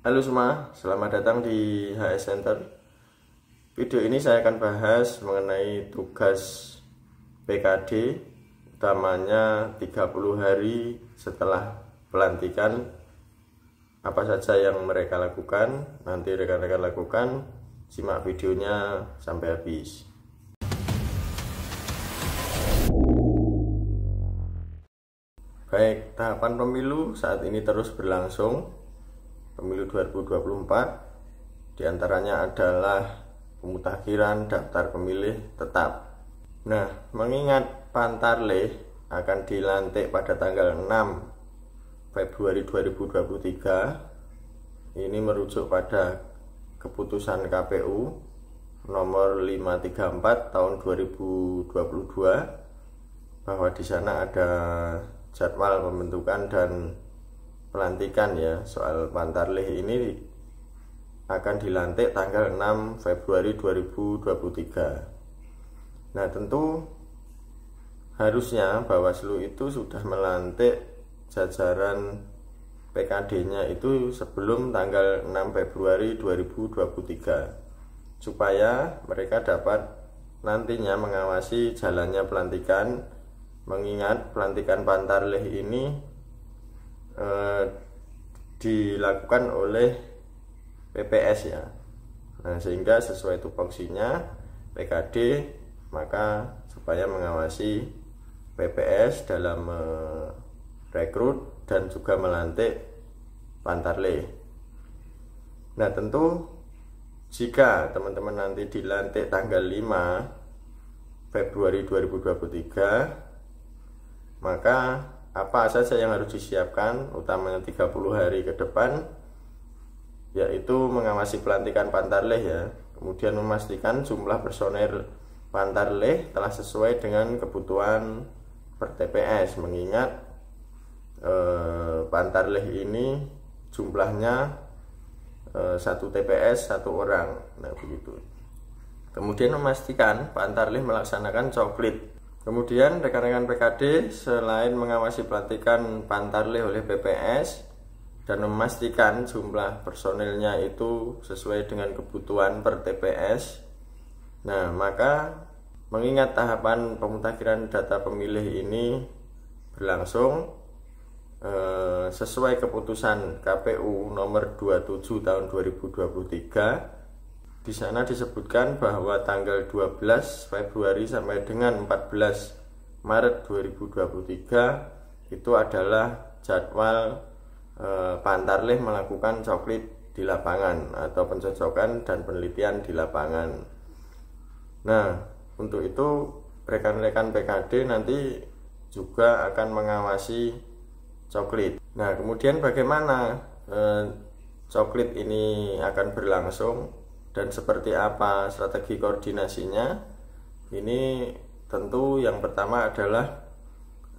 Halo semua, selamat datang di HS Center. Video ini saya akan bahas mengenai tugas PKD, utamanya 30 hari setelah pelantikan. Apa saja yang mereka lakukan, nanti rekan-rekan lakukan. Simak videonya sampai habis. Baik, tahapan pemilu saat ini terus berlangsung. Pemilu 2024 diantaranya adalah pemutakhiran daftar pemilih tetap. Nah, mengingat Pantarlih akan dilantik pada tanggal 6 Februari 2023, ini merujuk pada keputusan KPU nomor 534 tahun 2022, bahwa di sana ada jadwal pembentukan dan pelantikan ya. Soal Pantarlih ini akan dilantik tanggal 6 Februari 2023. Nah, tentu harusnya Bawaslu itu sudah melantik jajaran PKD-nya itu sebelum tanggal 6 Februari 2023, supaya mereka dapat nantinya mengawasi jalannya pelantikan. Mengingat pelantikan Pantarlih ini dilakukan oleh PPS ya. Nah, sehingga sesuai tupoksinya PKD, maka supaya mengawasi PPS dalam rekrut dan juga melantik Pantarlih. Nah, tentu jika teman-teman nanti dilantik tanggal 5 Februari 2023, maka apa saja yang harus disiapkan, utamanya 30 hari ke depan, yaitu mengawasi pelantikan Pantarlih ya. Kemudian memastikan jumlah personel Pantarlih telah sesuai dengan kebutuhan per TPS. Mengingat Pantarlih ini jumlahnya 1 TPS 1 orang. Nah, begitu. Kemudian memastikan Pantarlih melaksanakan coklit. Kemudian rekan-rekan PKD selain mengawasi pelantikan Pantarlih oleh PPS dan memastikan jumlah personilnya itu sesuai dengan kebutuhan per TPS, nah maka mengingat tahapan pemutakhiran data pemilih ini berlangsung sesuai keputusan KPU nomor 27 tahun 2023, di sana disebutkan bahwa tanggal 12 Februari sampai dengan 14 Maret 2023 itu adalah jadwal Pantarlih melakukan coklit di lapangan atau pencocokan dan penelitian di lapangan. Nah, untuk itu rekan-rekan PKD nanti juga akan mengawasi coklit. Nah, kemudian bagaimana coklit ini akan berlangsung dan seperti apa strategi koordinasinya? Ini tentu yang pertama adalah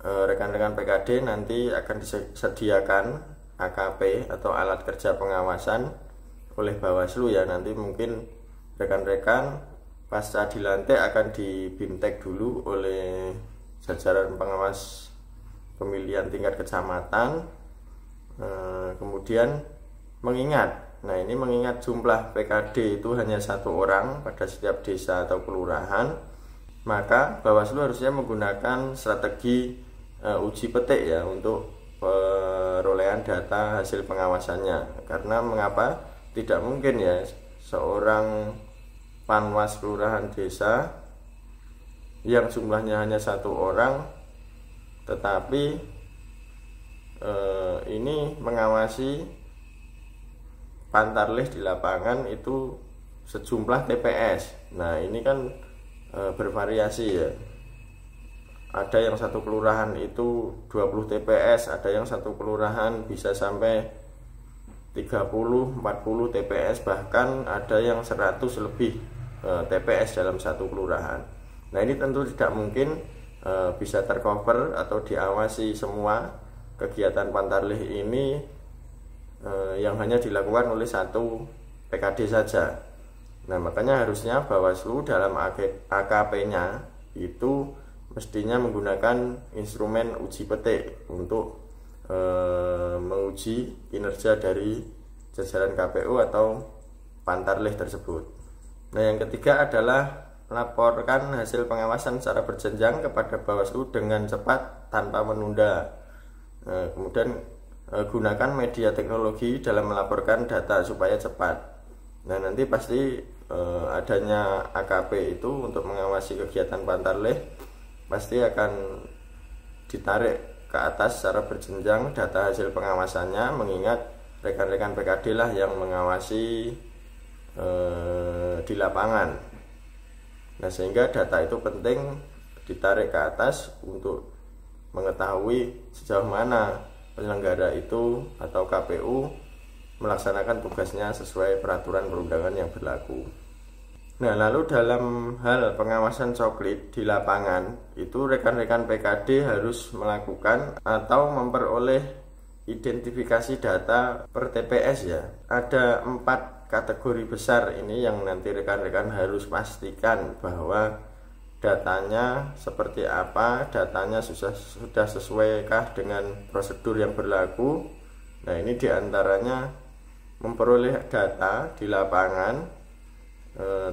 rekan-rekan PKD nanti akan disediakan AKP atau alat kerja pengawasan oleh Bawaslu ya. Nanti mungkin rekan-rekan pasca dilantik akan dibintek dulu oleh jajaran pengawas pemilihan tingkat kecamatan. Kemudian mengingat jumlah PKD itu hanya 1 orang pada setiap desa atau kelurahan, maka Bawaslu harusnya menggunakan strategi uji petik ya untuk perolehan data hasil pengawasannya. Karena mengapa tidak mungkin ya seorang panwas kelurahan desa yang jumlahnya hanya 1 orang tetapi ini mengawasi Pantarlih di lapangan itu sejumlah TPS. Nah, ini kan bervariasi ya. Ada yang satu kelurahan itu 20 TPS, ada yang satu kelurahan bisa sampai 30, 40 TPS, bahkan ada yang 100 lebih TPS dalam satu kelurahan. Nah, ini tentu tidak mungkin bisa tercover atau diawasi semua kegiatan Pantarlih ini yang hanya dilakukan oleh 1 PKD saja. Nah, makanya harusnya Bawaslu dalam AKP-nya itu mestinya menggunakan instrumen uji petik untuk menguji kinerja dari jajaran KPU atau Pantarlih tersebut. Nah, yang ketiga adalah laporkan hasil pengawasan secara berjenjang kepada Bawaslu dengan cepat tanpa menunda. Nah, kemudian gunakan media teknologi dalam melaporkan data supaya cepat. Nah, nanti pasti adanya AKP itu untuk mengawasi kegiatan Pantarlih pasti akan ditarik ke atas secara berjenjang data hasil pengawasannya, mengingat rekan-rekan PKD lah yang mengawasi di lapangan. Nah, sehingga data itu penting ditarik ke atas untuk mengetahui sejauh mana penyelenggara itu atau KPU melaksanakan tugasnya sesuai peraturan perundangan yang berlaku. Nah, lalu dalam hal pengawasan coklit di lapangan itu rekan-rekan PKD harus melakukan atau memperoleh identifikasi data per TPS ya. Ada 4 kategori besar ini yang nanti rekan-rekan harus pastikan bahwa datanya seperti apa, datanya sudah sesuaikah dengan prosedur yang berlaku. Nah, ini diantaranya memperoleh data di lapangan,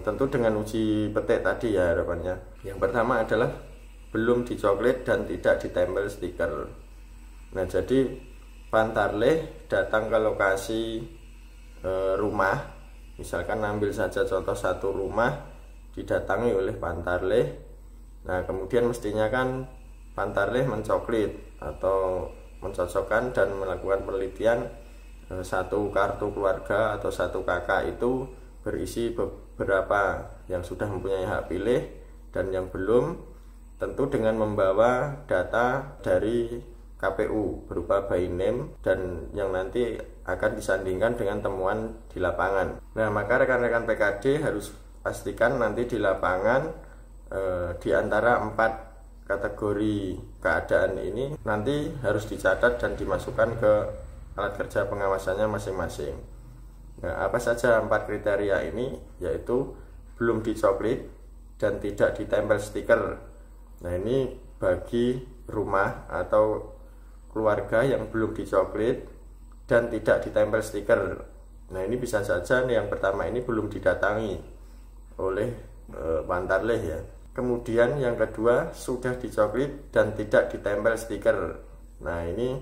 tentu dengan uji petik tadi ya harapannya. Yang pertama adalah belum dicoklit dan tidak ditempel stiker. Nah, jadi Pantarlih datang ke lokasi rumah, misalkan ambil saja contoh satu rumah didatangi oleh Pantarlih. Nah, kemudian mestinya kan Pantarlih mencoklit atau mencocokkan dan melakukan penelitian satu kartu keluarga atau satu KK itu berisi beberapa yang sudah mempunyai hak pilih dan yang belum, tentu dengan membawa data dari KPU berupa by name dan yang nanti akan disandingkan dengan temuan di lapangan. Nah, maka rekan-rekan PKD harus pastikan nanti di lapangan di antara 4 kategori keadaan ini nanti harus dicatat dan dimasukkan ke alat kerja pengawasannya masing-masing. Nah, apa saja 4 kriteria ini? Yaitu belum dicoklit dan tidak ditempel stiker. Nah, ini bagi rumah atau keluarga yang belum dicoklit dan tidak ditempel stiker. Nah, ini bisa saja nih, yang pertama ini belum didatangi oleh Pantarlih ya. Kemudian yang kedua sudah dicoklit dan tidak ditempel stiker. Nah, ini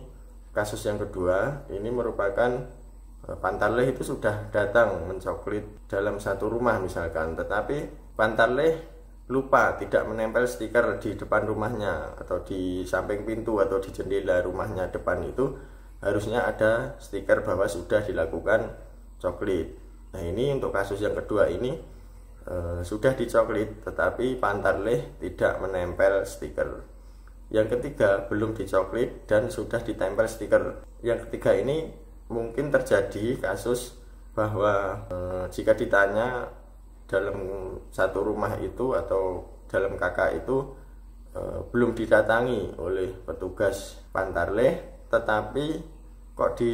kasus yang kedua, ini merupakan Pantarlih itu sudah datang mencoklit dalam satu rumah misalkan, tetapi Pantarlih lupa tidak menempel stiker di depan rumahnya atau di samping pintu atau di jendela rumahnya depan itu harusnya ada stiker bahwa sudah dilakukan coklit. Nah, ini untuk kasus yang kedua ini sudah dicoklit tetapi Pantarlih tidak menempel stiker. Yang ketiga belum dicoklit dan sudah ditempel stiker. Yang ketiga ini mungkin terjadi kasus bahwa jika ditanya dalam satu rumah itu atau dalam KK itu belum didatangi oleh petugas Pantarlih, tetapi kok di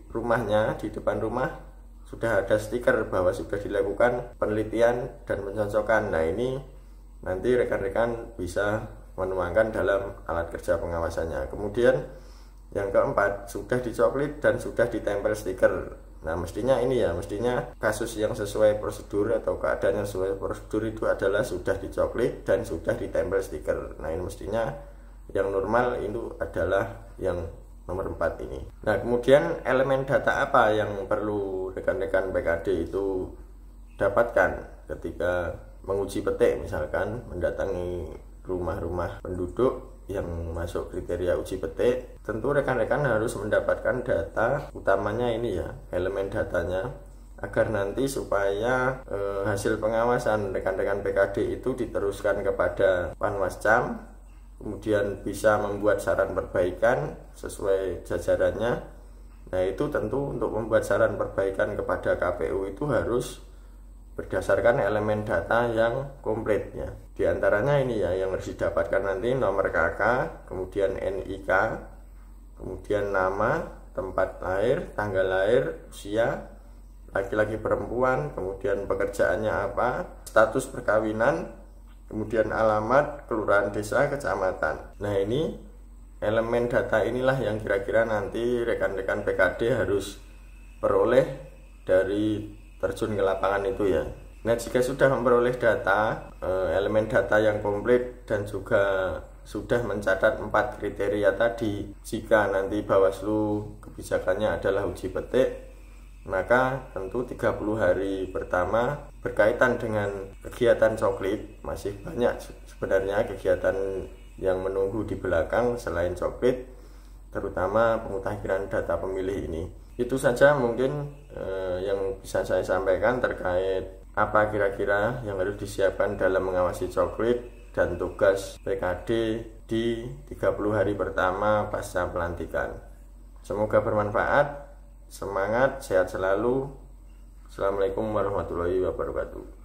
rumahnya, di depan rumah sudah ada stiker bahwa sudah dilakukan penelitian dan pencocokkan. Nah, ini nanti rekan-rekan bisa menuangkan dalam alat kerja pengawasannya. Kemudian yang keempat sudah dicoklit dan sudah ditempel stiker. Nah, mestinya ini ya, mestinya kasus yang sesuai prosedur atau keadaan yang sesuai prosedur itu adalah sudah dicoklit dan sudah ditempel stiker. Nah, ini mestinya yang normal itu adalah yang nomor 4 ini. Nah, kemudian elemen data apa yang perlu rekan-rekan PKD itu dapatkan ketika menguji petik, misalkan mendatangi rumah-rumah penduduk yang masuk kriteria uji petik. Tentu rekan-rekan harus mendapatkan data, utamanya ini ya, elemen datanya, agar nanti supaya hasil pengawasan rekan-rekan PKD itu diteruskan kepada Panwascam, kemudian bisa membuat saran perbaikan sesuai jajarannya. Nah, itu tentu untuk membuat saran perbaikan kepada KPU itu harus berdasarkan elemen data yang komplit ya. Di antaranya ini ya yang harus didapatkan nanti nomor KK, kemudian NIK, kemudian nama, tempat lahir, tanggal lahir, usia, laki-laki perempuan, kemudian pekerjaannya apa, status perkawinan, kemudian alamat, kelurahan, desa, kecamatan. Nah, ini elemen data inilah yang kira-kira nanti rekan-rekan PKD harus peroleh dari terjun ke lapangan itu ya. Nah, jika sudah memperoleh data, elemen data yang komplit dan juga sudah mencatat 4 kriteria tadi, jika nanti Bawaslu kebijakannya adalah uji petik, maka tentu 30 hari pertama berkaitan dengan kegiatan coklit. Masih banyak sebenarnya kegiatan yang menunggu di belakang selain coklit, terutama pemutakhiran data pemilih ini. Itu saja mungkin yang bisa saya sampaikan terkait apa kira-kira yang harus disiapkan dalam mengawasi coklit dan tugas PKD di 30 hari pertama pasca pelantikan. Semoga bermanfaat. Semangat, sehat selalu. Assalamualaikum warahmatullahi wabarakatuh.